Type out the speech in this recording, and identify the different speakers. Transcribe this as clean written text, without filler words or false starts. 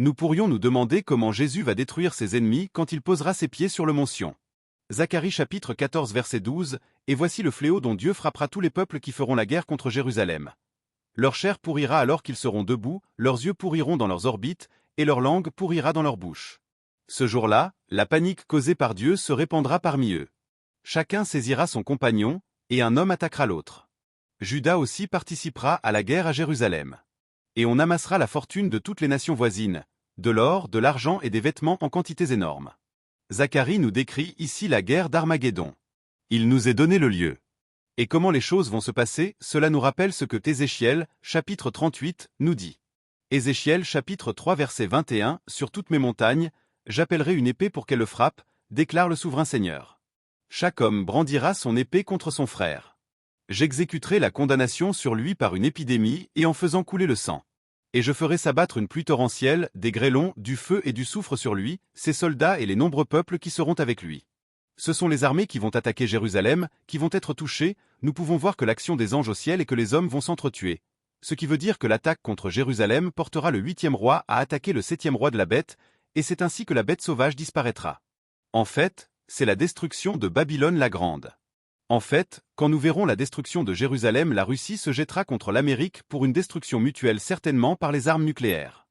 Speaker 1: Nous pourrions nous demander comment Jésus va détruire ses ennemis quand il posera ses pieds sur le mont Sion. Zacharie chapitre 14 verset 12, « Et voici le fléau dont Dieu frappera tous les peuples qui feront la guerre contre Jérusalem. Leur chair pourrira alors qu'ils seront debout, leurs yeux pourriront dans leurs orbites, et leur langue pourrira dans leur bouche. Ce jour-là, la panique causée par Dieu se répandra parmi eux. Chacun saisira son compagnon, et un homme attaquera l'autre. Juda aussi participera à la guerre à Jérusalem. Et on amassera la fortune de toutes les nations voisines, de l'or, de l'argent et des vêtements en quantités énormes. » Zacharie nous décrit ici la guerre d'Armageddon. Il nous est donné le lieu. Et comment les choses vont se passer, cela nous rappelle ce que Ézéchiel, chapitre 38, nous dit. Ézéchiel chapitre 3 verset 21, « Sur toutes mes montagnes, j'appellerai une épée pour qu'elle le frappe, déclare le souverain Seigneur. Chaque homme brandira son épée contre son frère. J'exécuterai la condamnation sur lui par une épidémie et en faisant couler le sang. Et je ferai s'abattre une pluie torrentielle, des grêlons, du feu et du soufre sur lui, ses soldats et les nombreux peuples qui seront avec lui. Ce sont les armées qui vont attaquer Jérusalem, qui vont être touchées, nous pouvons voir que l'action des anges au ciel et que les hommes vont s'entretuer. Ce qui veut dire que l'attaque contre Jérusalem portera le 8e roi à attaquer le 7e roi de la bête, et c'est ainsi que la bête sauvage disparaîtra. En fait, c'est la destruction de Babylone la Grande. En fait, quand nous verrons la destruction de Jérusalem, la Russie se jettera contre l'Amérique pour une destruction mutuelle certainement par les armes nucléaires.